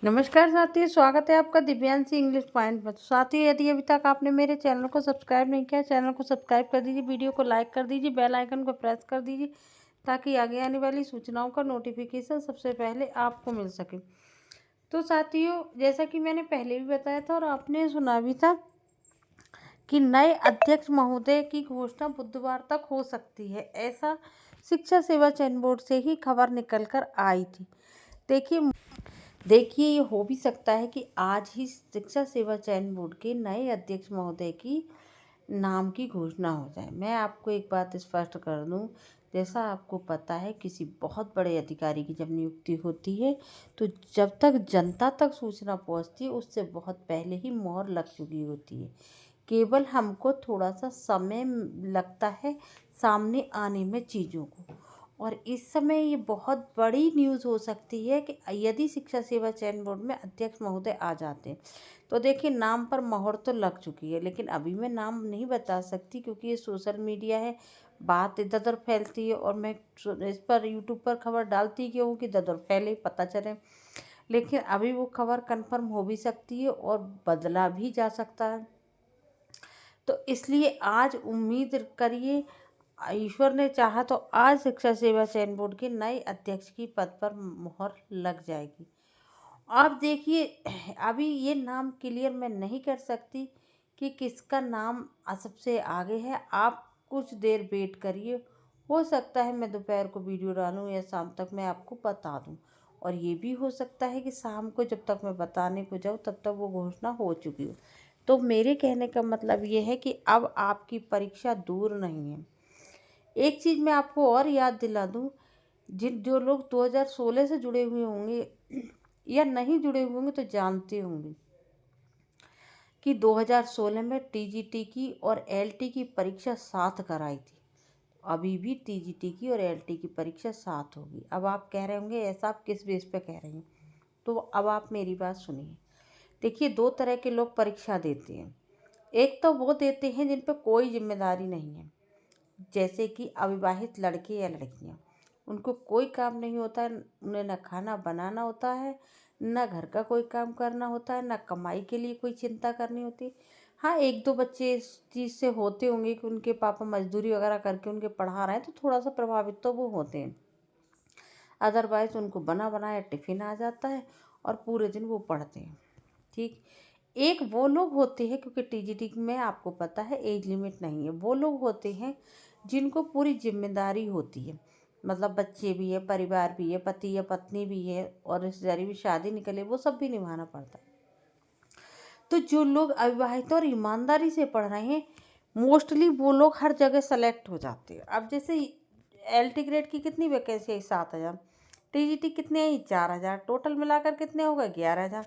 नमस्कार साथियों, स्वागत है आपका दिव्यांशी इंग्लिश पॉइंट में। तो साथियों, यदि अभी तक आपने मेरे चैनल को सब्सक्राइब नहीं किया, चैनल को सब्सक्राइब कर दीजिए, वीडियो को लाइक कर दीजिए, बेल आइकन को प्रेस कर दीजिए ताकि आगे आने वाली सूचनाओं का नोटिफिकेशन सबसे पहले आपको मिल सके। तो साथियों, जैसा कि मैंने पहले भी बताया था और आपने सुना भी था कि नए अध्यक्ष महोदय की घोषणा बुधवार तक हो सकती है, ऐसा शिक्षा सेवा चयन बोर्ड से ही खबर निकल कर आई थी। देखिए, ये हो भी सकता है कि आज ही शिक्षा सेवा चयन बोर्ड के नए अध्यक्ष महोदय की नाम की घोषणा हो जाए। मैं आपको एक बात स्पष्ट कर दूं, जैसा आपको पता है किसी बहुत बड़े अधिकारी की जब नियुक्ति होती है तो जब तक जनता तक सूचना पहुंचती है उससे बहुत पहले ही मोहर लग चुकी होती है। केवल हमको थोड़ा सा समय लगता है सामने आने में चीज़ों को। और इस समय ये बहुत बड़ी न्यूज़ हो सकती है कि यदि शिक्षा सेवा चयन बोर्ड में अध्यक्ष महोदय आ जाते हैं तो देखिए, नाम पर मोहर तो लग चुकी है, लेकिन अभी मैं नाम नहीं बता सकती क्योंकि ये सोशल मीडिया है, बात इधर उधर फैलती है और मैं इस पर यूट्यूब पर खबर डालती क्यों हूँ कि इधर उधर फैले पता चले। लेकिन अभी वो खबर कंफर्म हो भी सकती है और बदला भी जा सकता है। तो इसलिए आज उम्मीद करिए, ईश्वर ने चाहा तो आज शिक्षा सेवा चयन बोर्ड के नए अध्यक्ष की पद पर मोहर लग जाएगी। अब देखिए, अभी ये नाम क्लियर मैं नहीं कर सकती कि किसका नाम सबसे आगे है। आप कुछ देर वेट करिए, हो सकता है मैं दोपहर को वीडियो डालूं या शाम तक मैं आपको बता दूं। और ये भी हो सकता है कि शाम को जब तक मैं बताने को जाऊं तब तक वो घोषणा हो चुकी हो। तो मेरे कहने का मतलब ये है कि अब आपकी परीक्षा दूर नहीं है। एक चीज़ मैं आपको और याद दिला दूं, जो लोग 2016 से जुड़े हुए होंगे या नहीं जुड़े हुए होंगे तो जानते होंगे कि 2016 में टीजीटी की और एलटी की परीक्षा साथ कराई थी। अभी भी टीजीटी की और एलटी की परीक्षा साथ होगी। अब आप कह रहे होंगे ऐसा आप किस बेस पे कह रहे हैं, तो अब आप मेरी बात सुनिए। देखिए, दो तरह के लोग परीक्षा देते हैं। एक तो वो देते हैं जिन पर कोई जिम्मेदारी नहीं है, जैसे कि अविवाहित लड़के या लड़कियां। उनको कोई काम नहीं होता है, उन्हें न खाना बनाना होता है, न घर का कोई काम करना होता है, न कमाई के लिए कोई चिंता करनी होती। हाँ, एक दो बच्चे इस चीज़ से होते होंगे कि उनके पापा मजदूरी वगैरह करके उनके पढ़ा रहे हैं तो थोड़ा सा प्रभावित तो वो होते हैं। अदरवाइज उनको बना बनाया टिफ़िन आ जाता है और पूरे दिन वो पढ़ते हैं। ठीक। एक वो लोग होते हैं, क्योंकि टीजीटी में आपको पता है एज लिमिट नहीं है, वो लोग होते हैं जिनको पूरी जिम्मेदारी होती है। मतलब बच्चे भी है, परिवार भी है, पति या पत्नी भी है और रिश्तेदारी भी, शादी निकले, वो सब भी निभाना पड़ता है। तो जो लोग अविवाहित और ईमानदारी से पढ़ रहे हैं, मोस्टली वो लोग हर जगह सेलेक्ट हो जाते हैं। अब जैसे एलटी ग्रेड की कितनी वैकेंसी आई? 7,000। टीजीटी कितने आई? 4,000। टोटल मिलाकर कितने हो गए? 11,000।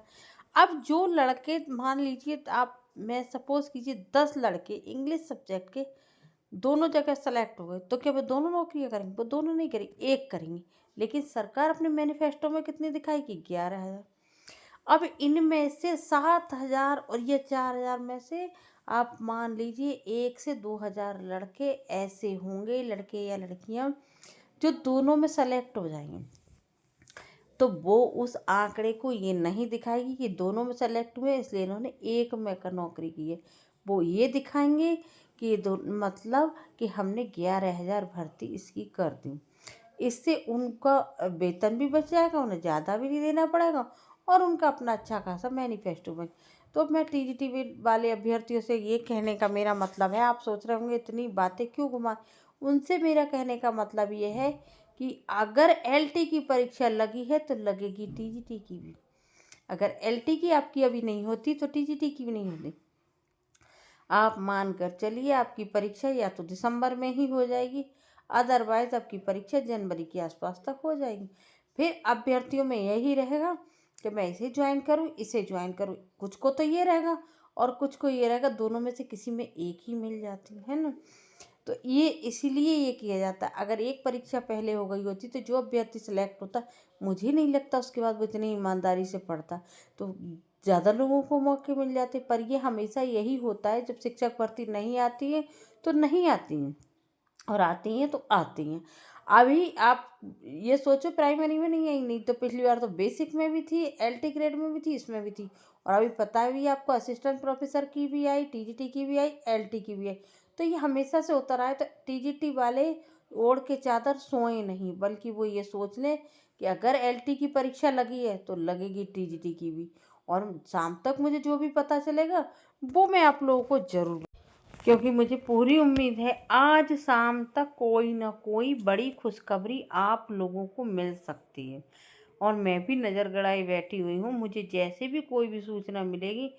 अब जो लड़के, मान लीजिए आप, मैं सपोज कीजिए 10 लड़के इंग्लिश सब्जेक्ट के दोनों जगह सेलेक्ट हो गए, तो क्या वो दोनों नौकरियां करेंगे? वो दोनों नहीं करेंगे, एक करेंगे। लेकिन सरकार अपने मैनिफेस्टो में कितनी दिखाएगी? 11,000। अब इनमें से 7,000 और ये 4,000 में से आप मान लीजिए 1 से 2,000 लड़के ऐसे होंगे, लड़के या लड़कियां, जो दोनों में सेलेक्ट हो जाएंगे। तो वो उस आंकड़े को ये नहीं दिखाएगी कि दोनों में सेलेक्ट हुए इसलिए इन्होंने एक में का नौकरी की है। वो ये दिखाएंगे कि मतलब कि हमने 11,000 भर्ती इसकी कर दी। इससे उनका वेतन भी बच जाएगा, उन्हें ज़्यादा भी नहीं देना पड़ेगा और उनका अपना अच्छा खासा मैनिफेस्टो बन। तो मैं टीजीटी वाले अभ्यर्थियों से ये कहने का मेरा मतलब है, आप सोच रहे होंगे इतनी बातें क्यों घुमा, उनसे मेरा कहने का मतलब ये है कि अगर एलटी की परीक्षा लगी है तो लगेगी टीजीटी की भी। अगर एलटी की आपकी अभी नहीं होती तो टीजीटी की भी नहीं होती। आप मान कर चलिए आपकी परीक्षा या तो दिसंबर में ही हो जाएगी, अदरवाइज आपकी परीक्षा जनवरी के आसपास तक हो जाएगी। फिर अभ्यर्थियों में यही रहेगा कि मैं इसे ज्वाइन करूँ, इसे ज्वाइन करूँ। कुछ को तो ये रहेगा और कुछ को ये रहेगा, दोनों में से किसी में एक ही मिल जाती है ना। तो ये इसीलिए ये किया जाता है। अगर एक परीक्षा पहले हो गई होती तो जो अभ्यर्थी सेलेक्ट होता, मुझे नहीं लगता उसके बाद वो इतनी ईमानदारी से पढ़ता, तो ज़्यादा लोगों को मौके मिल जाते। पर ये हमेशा यही होता है, जब शिक्षक भर्ती नहीं आती है तो नहीं आती हैं और आती हैं तो आती हैं। अभी आप ये सोचो प्राइमरी में नहीं आई, नहीं तो पिछली बार तो बेसिक में भी थी, एलटी ग्रेड में भी थी, इसमें भी थी। और अभी पता भी है आपको, असिस्टेंट प्रोफेसर की भी आई, टीजीटी की भी आई, एलटी की भी आई। तो ये हमेशा से होता रहा है। तो टीजीटी वाले ओढ़ के चादर सोए नहीं, बल्कि वो ये सोच लें कि अगर एलटी की परीक्षा लगी है तो लगेगी टीजीटी की भी। और शाम तक मुझे जो भी पता चलेगा वो मैं आप लोगों को ज़रूर, क्योंकि मुझे पूरी उम्मीद है आज शाम तक कोई ना कोई बड़ी खुशखबरी आप लोगों को मिल सकती है। और मैं भी नज़र गड़ाए बैठी हुई हूँ। मुझे जैसे भी कोई भी सूचना मिलेगी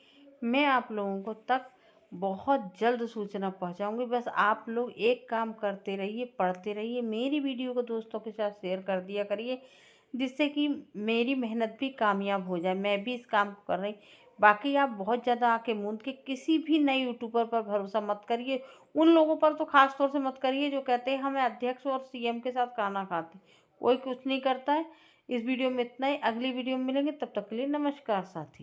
मैं आप लोगों को तक बहुत जल्द सूचना पहुँचाऊँगी। बस आप लोग एक काम करते रहिए, पढ़ते रहिए, मेरी वीडियो को दोस्तों के साथ शेयर कर दिया करिए, जिससे कि मेरी मेहनत भी कामयाब हो जाए। मैं भी इस काम को कर रही। बाकी आप बहुत ज़्यादा आँखें मूंद के किसी भी नए यूट्यूबर पर भरोसा मत करिए। उन लोगों पर तो ख़ास तौर से मत करिए जो कहते हैं हमें अध्यक्ष और सीएम के साथ खाना खाते। कोई कुछ नहीं करता है। इस वीडियो में इतना ही। अगली वीडियो में मिलेंगे, तब तक के लिए नमस्कार साथी।